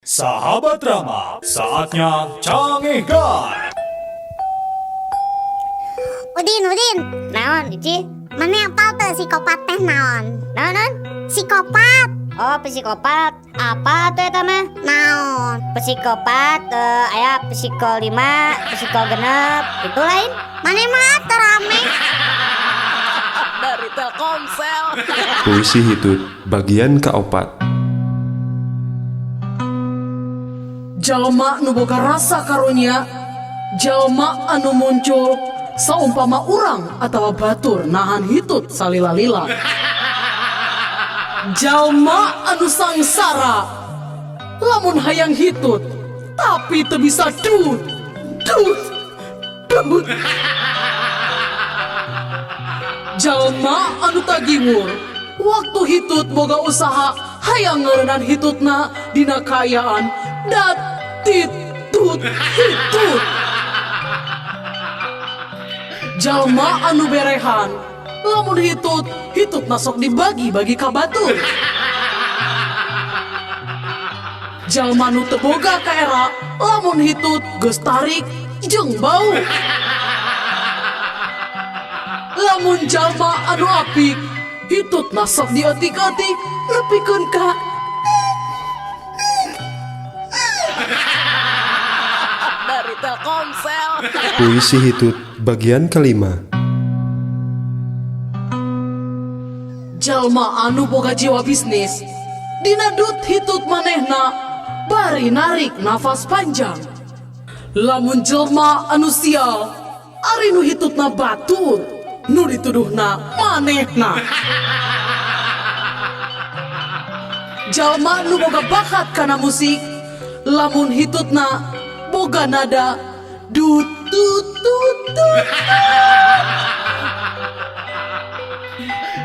Sahabat Rama, saatnya canggihkan. Udin, Naon, Ici? mana apal tuh psikopat teh naon? Naon? Psikopat, Oh, psikopat. Apa tuh eta mah? naon? Psikopat, aya psiko 5, psiko genep, itu lain. Mana mah terame? Dari Telkomsel. Puisi Hitut bagian keopat. Jalma nu boga rasa karunya, jalma anu muncul saumpama urang atawa batur nahan hitut salila-lila. Jalma anu sangsara, lamun hayang hitut, tapi teu bisa dut. Jalma anu tagiwur, waktu hitut boga usaha hayang ngeureunaan hitutna dina kayaan dat titut hitut. Jalma anu berehan, lamun hitut nasok dibagi-bagi ka batur. Jalma anu teu boga ka era, lamun hitut geus tarik jeung bau. Lamun jalma anu apik, hitut nasok diotik-otik nepikeun ka Dari Telkomsel. Puisi Hitut bagian kelima. jalma anu boga jiwa bisnis. Dina dut hitut manehna bari narik nafas panjang. Lamun jelma anu sial, ari nu hitutna batur, nu dituduhna manehna. Jalma nu boga bakat kana musik, lamun hitutna boga nada dut tut tut tut.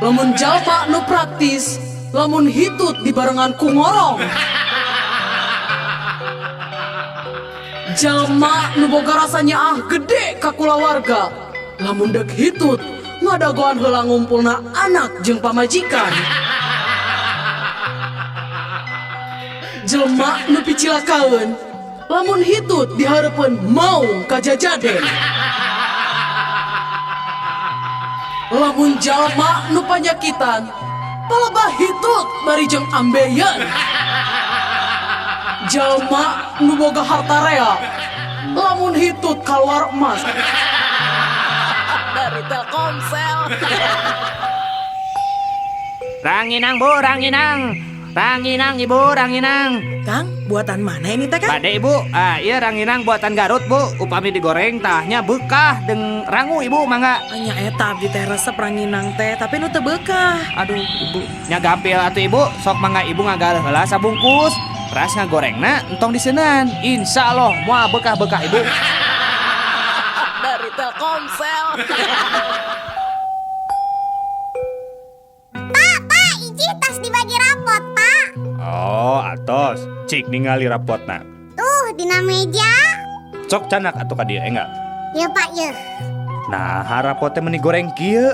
Lamun jalma nu praktis, lamun hitut dibarengan ku ngorong. Jalma nu boga rasanya gede ka kulawarga, lamun dek hitut ngadagoan heula ngumpulna anak jeung pamajikan. Jelma nu picilakaeun, lamun hitut dihareupeun mau ka jajaden. Lamun jalma nu panyakitan, palebah hitut bari jeung ambeien. Jalma nu boga harta rea, lamun hitut kaluar emas. Dari Telkomsel. Ranginang bu, ranginang. Ranginang ibu, ranginang. Kang, buatan mana ini teh Kang? Pade ibu, iya ranginang buatan Garut bu. Upami digoreng tahnya bekah deng rangu ibu mangga. Nya eta abdi teh resep ranginang teh, tapi nu teu beukah. Aduh ibu, nya gampil atuh ibu. Sok mangga ibu ngagaleh heula sabungkus. Ras ngagorengna entong diseunan. Insyaallah moal bekah-bekah ibu. Dari Telkomsel. Pak, Iji tas dibagi rapot, Pak. Oh, atos. Cik ningali rapotna. Tuh, dina meja. Cok canak atuh ka dieu enggak? Ya, Pak, ya. Nah, harapotnya meni goreng kieu.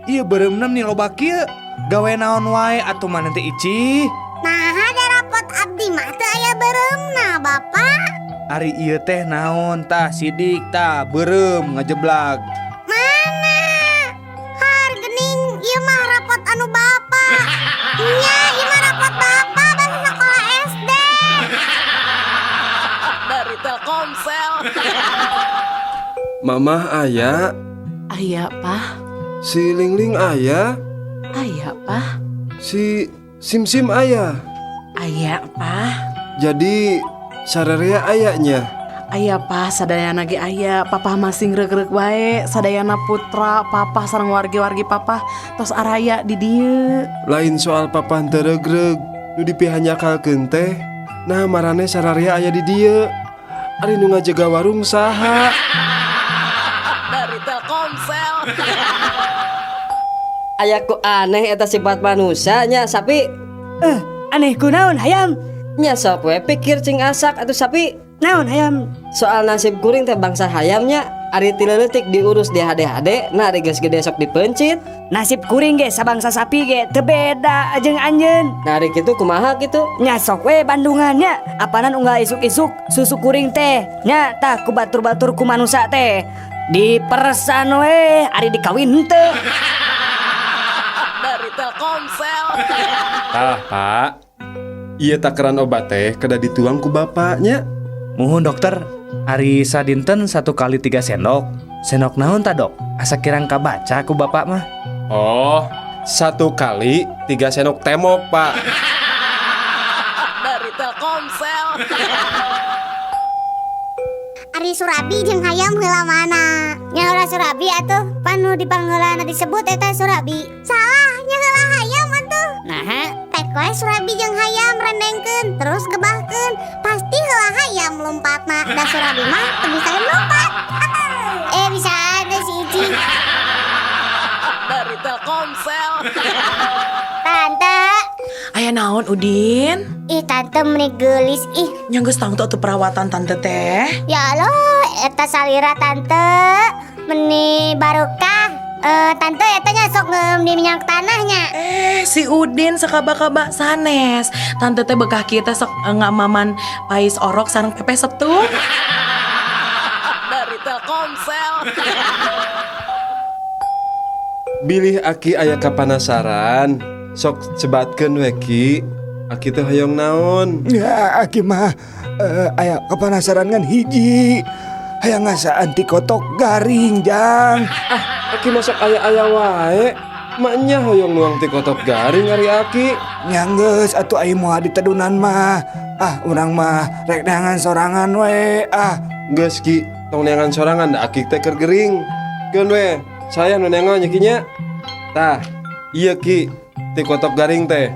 Ieu bereumna meni loba kieu. Gawe naon wae atuh mah nanti Ici. Nah, ada rapot abdi mah teu aya bereumna, Bapak. Ari ieu teh naon tah sidik tah beureum ngajeblak. Mana? Hargening, ieu mah rapot anu Bapak. Nya, ieu mah rapot Bapak basa sekolah SD. Dari Telkomsel. Mamah aya, Aya, Pah. si Lingling aya, Aya, Pah. si Simsim aya. Aya, Pah. Jadi sararea ayanya. Aya, Pah, sadayana ge aya. Papa masing reug-reug wae. Sadayana putra papa sareng wargi-wargi papa tos araya di dieu. Lain soal papah teu regreg, nu dipihanyakalkeun teh. Nah marane sararea aya di dieu. Ari nu ngajaga warung saha? Dari Telkomsel. Ayaku aneh eta sifat manusia nya sapi. Aneh kunaon hayam? Nya sok we pikir cing asak atuh sapi. Naon hayam? Soal nasib kuring teh bangsa hayamnya. ari tileutik diurus di hade-hade, nah ari geus gede sok dipencit. Nasib kuring ge sabangsa sapi ge teu beda jeung anjeun. Nah ari kitu kumaha kitu? Nya sok we Bandungannya, apanan unggal isuk-isuk susu kuring teh. Nya tah ku batur-batur ku manusia teh. Dipersan we ari dikawin teu. Dari Telkomsel. Tah, Pak. Ieu takaran obat teh kada dituang ku bapaknya. Muhun dokter, ari sadinten 1 kali 3 sendok. Sendok naon ta dok? Asa kirang kabaca ku bapak mah. Oh, 1 kali 3 sendok temok, Pak. Dari Telkomsel. Ari Surabi jeung hayam heula mana? Nya heula Surabi atuh, panu dipanggeulana disebut eta Surabi. Salah, nya heula hayam atuh. Nah, Tek we Surabi jeung hayam rendengkeun, terus gebahkeun. Pasti heula hayam lompatna, da Surabi mah teu bisa lompat. Bisa ada si Ici. Dari Telkomsel. Tante, Aya naon Udin? ih tante meuni geulis ih. Nya geus tangtu atuh perawatan tante teh. Ya Allah, eta salira tante meuni barokah. Tante eta nya sok ngeum di minyak tanahnya. Si Udin sakaba-kaba sanes. Tante teh bekah kita sok ngamaman pais orok sareng pepe setung. Dari Telkomsel. Bilih Aki aya kapanasaran. Sok cebatkeun we Ki. Aki teh hoyong naon? Ya, Aki mah aya kapanasaran ngan hiji. Hayang ngasa anti kotok garing, Jang. Aki masuk aya-aya wae. Maknya hoyong nuang ti kotok garing ari Aki. Nyanggeus atuh ai moal ditedunan mah. Urang mah rek neangan sorangan we. Geus Ki, tong neangan sorangan da Aki teh keur gering. Keun we, saya nu neangan nya Ki nya. Tah, iya Ki, ti kotok garing teh.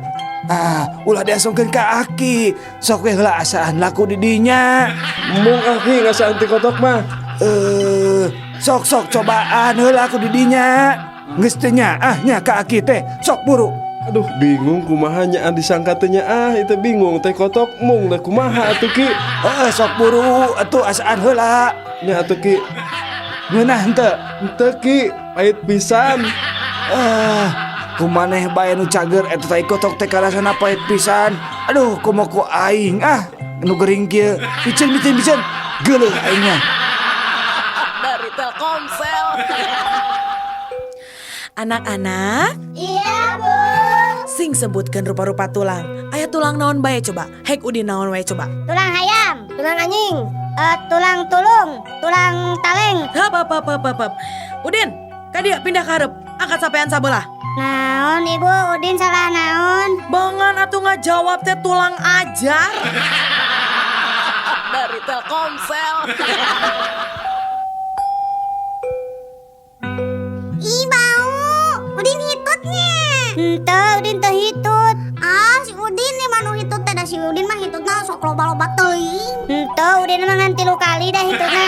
Ulah diasungkeun ka Aki. Sok we heula asaan laku di dinya. Mung Aki ngasa anti kotok mah. Sok cobaan heula aku di dinya. Geus teh nya nya ka Aki teh. Sok buru. Aduh, bingung kumaha nyaan disangka teh nya itu bingung teh kotok mung da kumaha atuh Ki. Sok buru atuh asaan heula. Nya atuh Ki. Ngeunah henteu? Henteu Ki, pait pisan. Kumaneh bae nu cager eta tai kotok teh karasana pait pisan. Aduh, kumaha ku aing nu gering kieu. Biceun geuleuh aingnya. Dari Telkomsel. Anak-anak, Iya, Bu. sing sebutkeun rupa-rupa tulang. Aya tulang naon bae coba? Hek Udin naon wae coba? Tulang hayam, tulang anjing, tulang tulung, tulang taleng. Hap. Udin, ka dieu pindah ka hareup. Angkat sapean sabelah. Naon Ibu, Udin salah naon? Bangan atuh ngajawab teh tulang ajar. Dari Telkomsel. Ih bau, Udin hitutnya. Henteu, Udin teu hitut. Si Udin nih manu hitut teh da si Udin mah hitutna sok loba-loba teuing. Henteu, Udin mah ngan 3 kali dah hitutna.